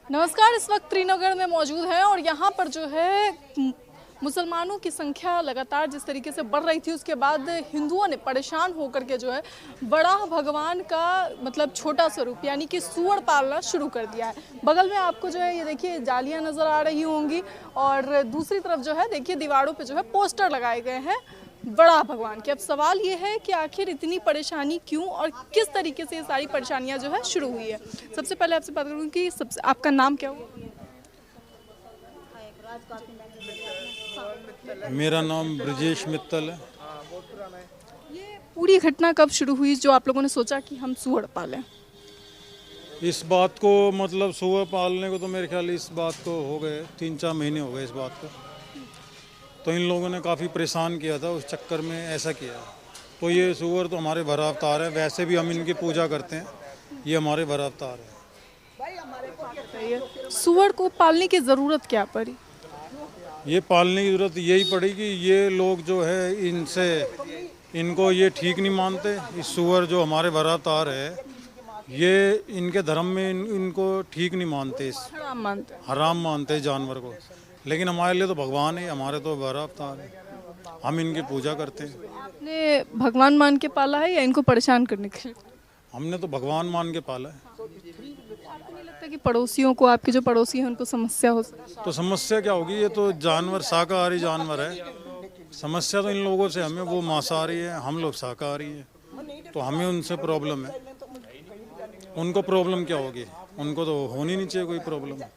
नमस्कार, इस वक्त त्रिनगर में मौजूद है और यहाँ पर जो है मुसलमानों की संख्या लगातार जिस तरीके से बढ़ रही थी, उसके बाद हिंदुओं ने परेशान होकर के जो है बड़ा भगवान का मतलब छोटा स्वरूप यानी कि सूअर पालना शुरू कर दिया है। बगल में आपको जो है ये देखिए जालियां नजर आ रही होंगी और दूसरी तरफ जो है देखिए दीवारों पे जो है पोस्टर लगाए गए हैं बड़ा भगवान के। अब सवाल ये है कि आखिर इतनी परेशानी क्यों और किस तरीके से ये सारी परेशानियां जो है शुरू हुई है। सबसे पहले आपसे बात करूँ कि सबसे आपका नाम क्या हुआ? मेरा नाम ब्रजेश मित्तल है। ये पूरी घटना कब शुरू हुई जो आप लोगों ने सोचा कि हम सूअर पालें? इस बात को मतलब सुअर पालने को तो मेरे ख्याल इस बात को हो गए 3-4 महीने हो गए इस बात को। तो इन लोगों ने काफ़ी परेशान किया था, उस चक्कर में ऐसा किया। तो ये सुअर तो हमारे भरा अवतार है, वैसे भी हम इनकी पूजा करते हैं, ये हमारे भरा अवतार है। सूअर को पालने की ज़रूरत क्या पड़ी? ये पालने की ज़रूरत यही पड़ी कि ये लोग जो है इनको ये ठीक नहीं मानते। इस सुअर जो हमारे भरा अवतार है ये इनके धर्म में इनको ठीक नहीं मानते, हराम मानते हैं। हराम मानते हैं जानवर को। लेकिन हमारे लिए तो भगवान है, हमारे तो भरा अवतार है, हम इनकी पूजा करते हैं। आपने भगवान मान के पाला है या इनको परेशान करने के लिए? हमने तो भगवान मान के पाला है। आपको नहीं लगता कि पड़ोसियों को, आपके जो पड़ोसी हैं उनको समस्या हो सकती तो समस्या क्या होगी? ये तो जानवर शाकाहारी जानवर है, समस्या तो इन लोगों से हमें, वो मांसाहारी है, हम लोग शाकाहारी है, तो हमें उनसे प्रॉब्लम है। उनको प्रॉब्लम क्या होगी? उनको तो होनी नहीं चाहिए कोई प्रॉब्लम। है?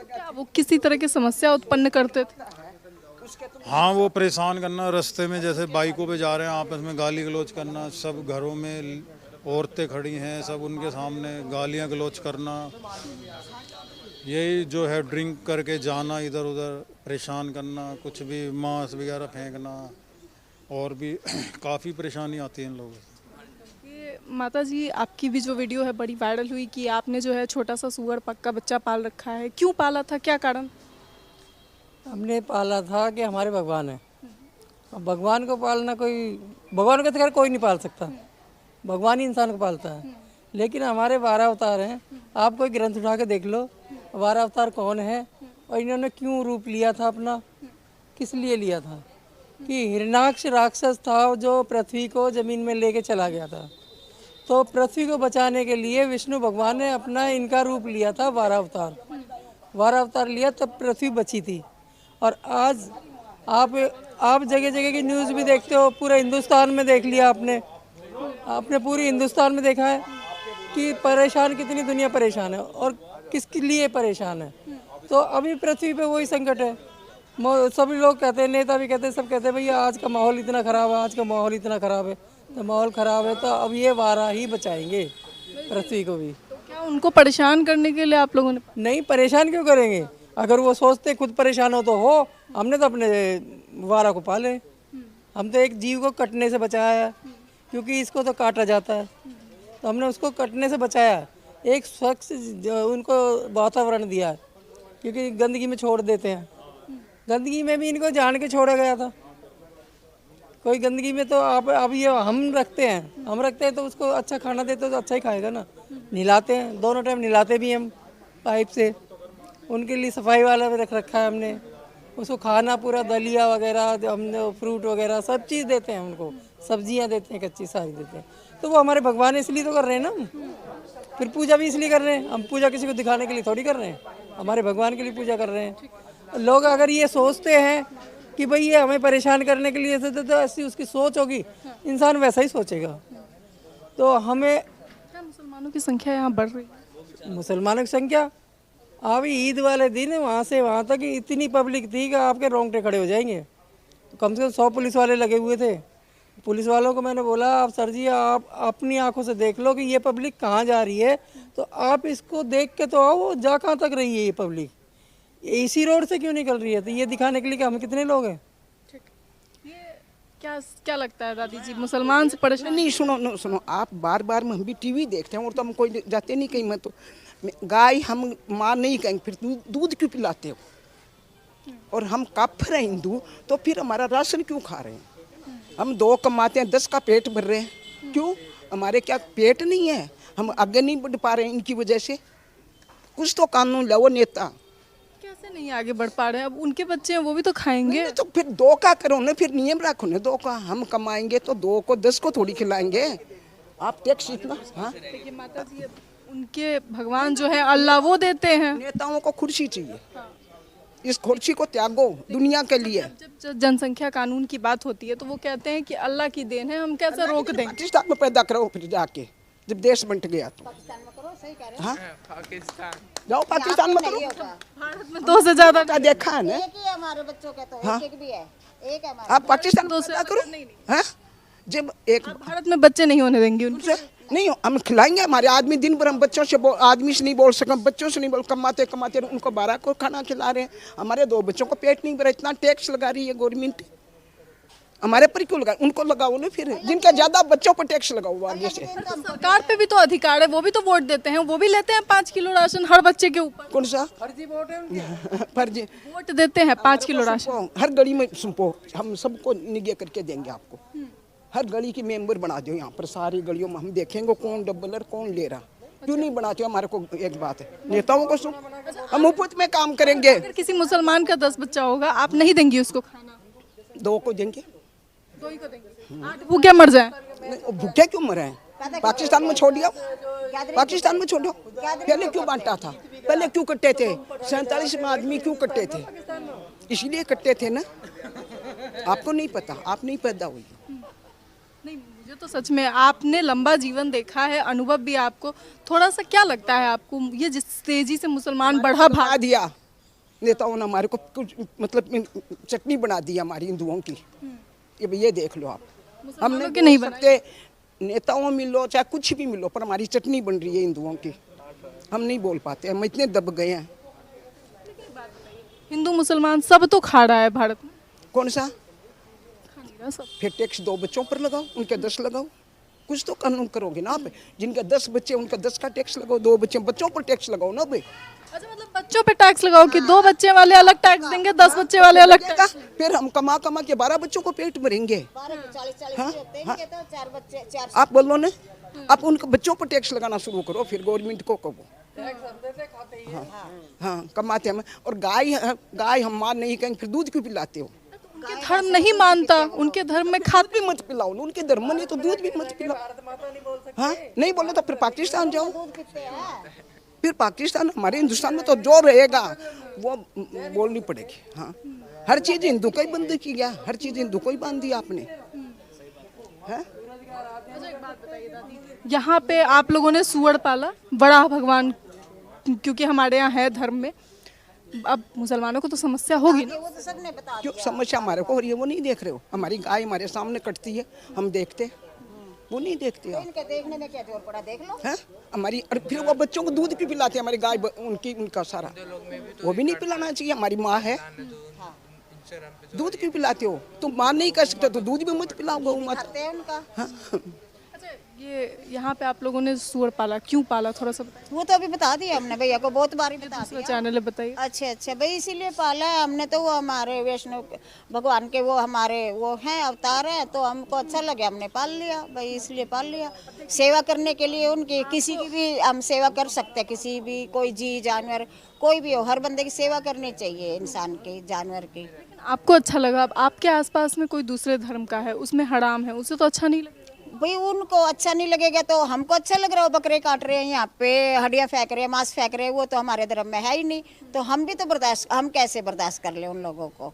क्या वो किसी तरह की समस्या उत्पन्न करते थे? हाँ, वो परेशान करना, रास्ते में जैसे बाइकों पे जा रहे हैं आपस में गाली गलौज करना, सब घरों में औरतें खड़ी हैं सब उनके सामने गालियाँ गलौज करना, यही जो है ड्रिंक करके जाना इधर उधर परेशान करना, कुछ भी मांस वगैरह फेंकना, और भी काफ़ी परेशानी आती है इन लोगों से। ये माता जी, आपकी भी जो वीडियो है बड़ी वायरल हुई कि आपने जो है छोटा सा सूअर पक्का बच्चा पाल रखा है, क्यों पाला था, क्या कारण? हमने पाला था कि हमारे भगवान है। अब भगवान को पालना, कोई भगवान को तो खैर कोई नहीं पाल सकता, भगवान ही इंसान को पालता है। लेकिन हमारे 12 अवतार हैं, आप कोई ग्रंथ उठा के देख लो 12 अवतार कौन है और इन्होंने क्यों रूप लिया था अपना, किस लिए लिया था? कि हिरणाक्ष राक्षस था जो पृथ्वी को ज़मीन में लेके चला गया था, तो पृथ्वी को बचाने के लिए विष्णु भगवान ने अपना इनका रूप लिया था 12 अवतार। 12 अवतार लिया तब पृथ्वी बची थी। और आज आप जगह जगह की न्यूज़ भी देखते हो, पूरे हिंदुस्तान में देख लिया आपने पूरी हिंदुस्तान में देखा है कि परेशान, कितनी दुनिया परेशान है और किसके लिए परेशान है। तो अभी पृथ्वी पे वही संकट है। सभी लोग कहते हैं, नेता भी कहते हैं, सब कहते हैं भैया आज का माहौल इतना ख़राब है, आज का माहौल इतना ख़राब है। तो माहौल ख़राब है तो अब ये 12 ही बचाएंगे पृथ्वी को भी। तो क्या उनको परेशान करने के लिए आप लोगों ने? नहीं, परेशान क्यों करेंगे? अगर वो सोचते खुद परेशान हो तो हो, हमने तो अपने 12 को पाले। हम तो एक जीव को कटने से बचाया है, क्योंकि इसको तो काटा जाता है, तो हमने उसको कटने से बचाया। एक स्वच्छ उनको वातावरण दिया है, क्योंकि गंदगी में छोड़ देते हैं, गंदगी में भी इनको जान के छोड़ा गया था। कोई गंदगी में तो आप अब ये हम रखते हैं तो उसको अच्छा खाना देते तो अच्छा ही खाएगा ना। नहलाते हैं, दोनों टाइम नहलाते भी हम पाइप से, उनके लिए सफाई वाला भी रख रखा है हमने। उसको खाना पूरा दलिया वगैरह, हमने फ्रूट वगैरह सब चीज़ देते हैं उनको, सब्जियां देते हैं, कच्ची सारी देते हैं। तो वो हमारे भगवान इसलिए तो कर रहे हैं ना, फिर पूजा भी इसलिए कर रहे हैं। हम पूजा किसी को दिखाने के लिए थोड़ी कर रहे हैं, हमारे भगवान के लिए पूजा कर रहे हैं। लोग अगर ये सोचते हैं कि भाई ये हमें परेशान करने के लिए, तो ऐसी उसकी सोच होगी, इंसान वैसा ही सोचेगा। तो हमें, क्या मुसलमानों की संख्या यहाँ बढ़ रही है? मुसलमानों की संख्या अभी ईद वाले दिन वहाँ से वहाँ तक इतनी पब्लिक थी कि आपके रोंगटे खड़े हो जाएंगे। कम से कम 100 पुलिस वाले लगे हुए थे। पुलिस वालों को मैंने बोला, आप सर जी आप अपनी आंखों से देख लो कि ये पब्लिक कहाँ जा रही है, तो आप इसको देख के तो आओ, जा कहाँ तक रही है ये पब्लिक, इसी रोड से क्यों निकल रही है? तो ये दिखाने के लिए कि हम कितने लोग हैं। ये क्या क्या लगता है दादी जी, मुसलमान से परेशान? नहीं, सुनो, आप बार बार हम भी टीवी देखते हैं और तो हम कोई जाते नहीं कहीं। मैं तो गाय हम मां नहीं कहेंगे, फिर दूध क्यों पिलाते हो? और हम काफिर हैं हिंदू, तो फिर हमारा राशन क्यों खा रहे हैं? हम 2 कमाते हैं, 10 का पेट भर रहे हैं, क्यों? हमारे क्या पेट नहीं है? हम आगे नहीं बढ़ पा रहे हैं इनकी वजह से। कुछ तो कानून लाओ नेता। कैसे नहीं आगे बढ़ पा रहे हैं? अब उनके बच्चे हैं, वो भी तो खाएंगे। नहीं तो फिर 2 का करो ना, फिर नियम रखो ना 2 का। हम कमाएंगे तो 2 को 10 को थोड़ी खिलाएंगे। आप टैक्स इतना, हाँ देखिए माता जी, उनके भगवान जो है अल्लाह, वो देते हैं। नेताओं को कुर्सी चाहिए, इस कुर्सी को त्यागो दुनिया के लिए। जब जनसंख्या कानून की बात होती है तो वो कहते हैं कि अल्लाह की देन है, हम कैसे रोक देंगे? पाकिस्तान में पैदा करो फिर जाके, जब देश बंट गया तो। हाँ जाओ पाकिस्तान में करो। भारत में 2 से ज्यादा का देखा है ना, एक ही है हमारे बच्चों के, तो एक भी है, एक है हमारे। आप पाकिस्तान में 2 से पैदा करो। नहीं। हाँ जब एक भारत में बच्चे नहीं होने देंगे उनसे। नहीं हम खिलाएंगे। हमारे आदमी दिन भर हम बच्चों से आदमी से नहीं बोल सके, बच्चों से नहीं बोल, कमाते कमाते उनको 12 को खाना खिला रहे हैं। हमारे 2 बच्चों को पेट नहीं भरा, इतना टैक्स लगा रही है गवर्नमेंट। हमारे पर क्यों लगा? उनको लगाओ ना फिर, जिनका ज्यादा बच्चों पर टैक्स लगाओ आगे से। सरकार पे भी तो अधिकार है, वो भी तो वोट देते हैं, वो भी लेते हैं 5 किलो राशन हर बच्चे के ऊपर। कौन सा फर्जी वोट है? फर्जी वोट देते हैं 5 किलो राशन। हर गली में सुनपो, हम सबको निगे करके देंगे आपको। हर गली की मेंबर बना दो यहाँ पर, सारी गलियों में हम देखेंगे कौन डबलर कौन ले रहा। क्यों नहीं बनाते? हमारे को एक बात है, नेताओं को सुन, हम मुफ्त में काम करेंगे। अगर किसी मुसलमान का 10 बच्चा होगा, आप नहीं देंगे उसको खाना? 2 को देंगे, 2 ही को देंगे। 8 भूखे मर जाए। भूखे क्यों मरे हैं? पाकिस्तान में छोड़ दिया, पाकिस्तान में छोड़ो। पहले क्यों बांटा था? पहले क्यों कट्टे थे? 47 में आदमी क्यों कट्टे थे? इसलिए कट्टे थे ना। आपको नहीं पता, आप नहीं पैदा हुई। नहीं, मुझे तो सच में, आपने लंबा जीवन देखा है, अनुभव भी आपको, थोड़ा सा क्या लगता है आपको, ये जिस तेजी से मुसलमान बढ़ा बना दिया नेताओं ने हमारे को, कुछ मतलब चटनी बना दी हमारी हिंदुओं की। ये देख लो आप, हमने के नहीं सकते, नेताओं मिलो चाहे कुछ भी मिलो, पर हमारी चटनी बन रही है हिंदुओं की। हम नहीं बोल पाते, हम इतने दब गए हैं। हिंदू मुसलमान सब तो खा रहा है भारत में। कौन सा? सब। फिर टैक्स 2 बच्चों पर लगाओ, उनके 10 लगाओ। कुछ तो कानून करोगे ना आप। जिनके 10 बच्चे उनका 10 का टैक्स लगाओ, 2 बच्चे बच्चों पर टैक्स लगाओ ना भाई। अच्छा, मतलब बच्चों पे टैक्स लगाओ कि 2 बच्चे वाले अलग टैक्स देंगे, 10 बच्चे वाले अलग टैक्स। फिर हम कमा कमा के 12 बच्चों को पेट भरेंगे। 40 होते हैं, इनके तो 4 बच्चे, 4। आप बोलो ना, आप उनके बच्चों पर टैक्स लगाना शुरू करो, फिर गवर्नमेंट को कहो। हाँ कमाते हम। और गाय हम मार नहीं कहेंगे, फिर दूध क्यों पिलाते हो? उनके धर्म नहीं मानता, उनके धर्म में खाद भी मत पिलाओ, उनके धर्म नहीं तो दूध भी मत पिलाओ। हाँ नहीं बोले तो फिर पाकिस्तान जाओ। फिर पाकिस्तान, हमारे हिंदुस्तान में तो जो रहेगा वो बोलनी पड़ेगी। हाँ हर चीज हिंदू को ही बंद की गया, हर चीज हिंदू को ही बांध दिया आपने। है यहाँ पे आप लोगों ने सुअर पाला, बड़ा भगवान, क्योंकि हमारे यहाँ है धर्म में। अब मुसलमानों को तो समस्या होगी ना। वो तो सबने बता क्यों समस्या हमारे को हो रही है? वो नहीं देख रहे हो? हमारी गाय हमारे सामने कटती है, हम देखते, वो नहीं देखते आप। इनके देखने में क्या जोर पड़ा, देख लो। हैं हमारी, और फिर वो बच्चों को दूध भी पिलाते हैं हमारी गाय, उनका सारा, वो भी नहीं पिलाना चाहिए। हमारी माँ है, दूध क्यों पिलाते हो? तुम माँ नहीं कर सकते तो दूध भी मत पिलाओ, गौ मत। करते हैं उनका। अच्छा, ये यहाँ पे आप लोगों ने सुअर पाला, क्यों पाला, थोड़ा सा बताइए। वो तो अभी बता दिया हमने भैया को, बहुत बारी बता दिया। चैनल है, बताइए। अच्छा भाई, इसीलिए पाला है हमने तो। वो हमारे वैष्णव भगवान के वो हमारे वो हैं, अवतार हैं, तो हमको अच्छा लगे, हमने पाल लिया भाई, इसलिए पाल लिया। सेवा करने के लिए उनकी, किसी की भी हम सेवा कर सकते हैं, किसी भी, कोई जी जानवर कोई भी हो, हर बंदे की सेवा करनी चाहिए, इंसान की, जानवर की। आपको अच्छा लगा? अब आपके आसपास में कोई दूसरे धर्म का है, उसमें हराम है, उसे तो अच्छा नहीं लगा? भाई उनको अच्छा नहीं लगेगा तो हमको अच्छा लग रहा है। बकरे काट रहे हैं यहाँ पे, हड्डियाँ फेंक रहे हैं, मांस फेंक रहे हैं, वो तो हमारे धर्म में है ही नहीं। तो हम भी तो बर्दाश्त, हम कैसे बर्दाश्त कर ले उन लोगों को?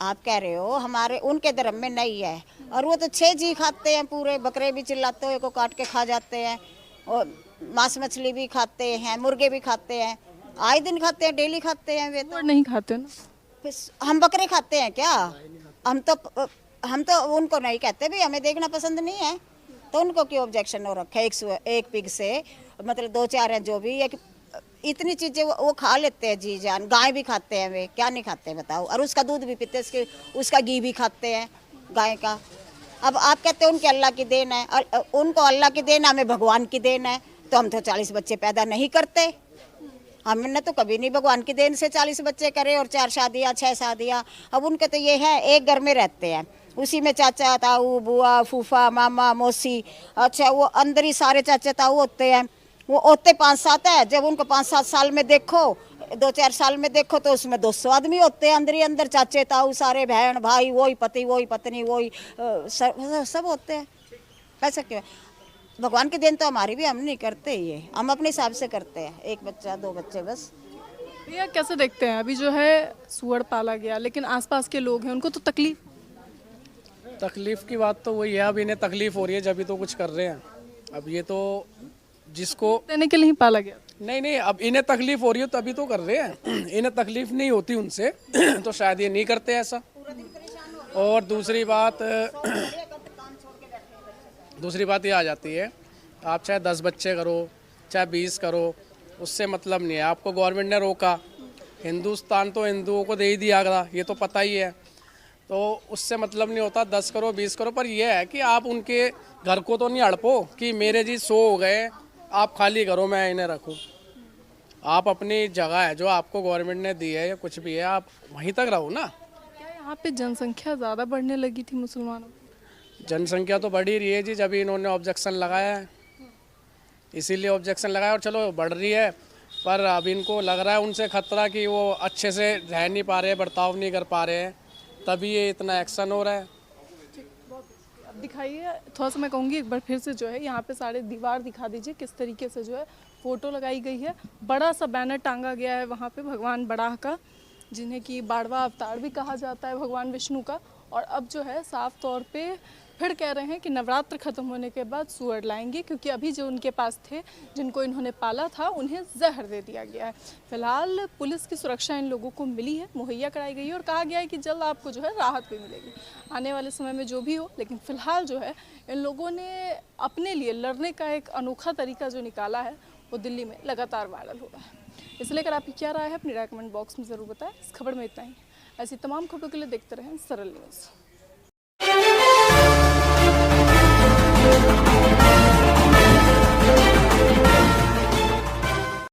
आप कह रहे हो हमारे, उनके धर्म में नहीं है। और वो तो 6 जी खाते हैं पूरे, बकरे भी चिल्लाते हुए को काट के खा जाते हैं, और मांस मछली भी खाते हैं, मुर्गे भी खाते हैं, आए दिन खाते हैं, डेली खाते हैं। वे तो नहीं खाते ना। हम बकरे खाते हैं क्या? हम तो उनको नहीं कहते भी, हमें देखना पसंद नहीं है, तो उनको क्यों ऑब्जेक्शन हो रखा है? एक पिग से मतलब 2-4 हैं जो भी, एक इतनी चीजें वो खा लेते हैं जी जान। गाय भी खाते हैं, वे क्या नहीं खाते बताओ? और उसका दूध भी पीते हैं, उसका घी भी खाते हैं गाय का। अब आप कहते हैं उनके अल्लाह की देन है, और उनको अल्लाह की देन, हमें भगवान की देन है। तो हम तो 40 बच्चे पैदा नहीं करते, हमने तो कभी नहीं भगवान की देन से 40 बच्चे करे और 4 शादियाँ 6 शादियाँ। अब उनके तो ये है, एक घर में रहते हैं, उसी में चाचा ताऊ बुआ फूफा मामा मौसी, अच्छा वो अंदर ही सारे चाचा ताऊ होते हैं, वो होते 5-7 है, जब उनको 5-7 साल में देखो, 2-4 साल में देखो तो उसमें 200 आदमी होते हैं अंदर ही अंदर, चाचे ताऊ सारे, बहन भाई, वही पति वही पत्नी वही सब होते हैं। ऐसा क्यों? भगवान की देन तो हमारी भी, हम नहीं करते ये, हम अपने हिसाब से करते हैं, 1 बच्चा 2 बच्चे बस। भैया कैसे देखते हैं अभी जो है सूअर पाला गया, लेकिन आसपास के लोग हैं उनको तो तकलीफ की बात तो वही है, अब इन्हें तकलीफ हो रही है जब भी तो कुछ कर रहे हैं। अब ये तो जिसको देने के लिए ही पाला गया। नहीं, अब इन्हें तकलीफ हो रही है तभी तो कर रहे हैं। इन्हें तकलीफ नहीं होती उनसे तो शायद ये नहीं करते ऐसा। और दूसरी बात ये आ जाती है, आप चाहे 10 बच्चे करो चाहे 20 करो, उससे मतलब नहीं है। आपको गवर्नमेंट ने रोका, हिंदुस्तान तो हिंदुओं को दे ही दिया गया, ये तो पता ही है, तो उससे मतलब नहीं होता 10 करो 20 करो। पर यह है कि आप उनके घर को तो नहीं हड़पो कि मेरे जी 100 हो गए आप खाली करो मैं इन्हें रखूँ। आप अपनी जगह है जो आपको गवर्नमेंट ने दी है या कुछ भी है, आप वहीं तक रहो ना। क्या यहाँ पे जनसंख्या ज़्यादा बढ़ने लगी थी मुसलमानों की? जनसंख्या तो बढ़ ही रही है जी, जब इन्होंने ऑब्जेक्शन लगाया है, इसीलिए ऑब्जेक्शन लगाया। और चलो बढ़ रही है, पर अब इनको लग रहा है उनसे खतरा कि वो अच्छे से रह नहीं पा रहे, बर्ताव नहीं कर पा रहे हैं, तभी ये इतना एक्शन हो रहा है। अब दिखाइए थोड़ा सा, मैं कहूँगी एक बार फिर से जो है यहाँ पे सारे दीवार दिखा दीजिए किस तरीके से जो है फ़ोटो लगाई गई है। बड़ा सा बैनर टांगा गया है वहाँ पे भगवान बराह का, जिन्हें कि बारहवां अवतार भी कहा जाता है भगवान विष्णु का। और अब जो है साफ तौर पे फिर कह रहे हैं कि नवरात्र ख़त्म होने के बाद सूअर लाएंगे, क्योंकि अभी जो उनके पास थे, जिनको इन्होंने पाला था, उन्हें जहर दे दिया गया है। फिलहाल पुलिस की सुरक्षा इन लोगों को मिली है, मुहैया कराई गई है, और कहा गया है कि जल्द आपको जो है राहत भी मिलेगी आने वाले समय में जो भी हो। लेकिन फ़िलहाल जो है इन लोगों ने अपने लिए लड़ने का एक अनोखा तरीका जो निकाला है, वो दिल्ली में लगातार वायरल हो रहा है। इसे लेकर आपकी क्या राय है अपनी राय कमेंट बॉक्स में ज़रूर बताएं। इस खबर में इतना ही। ऐसी तमाम खबरों के लिए देखते रहें सरल न्यूज़।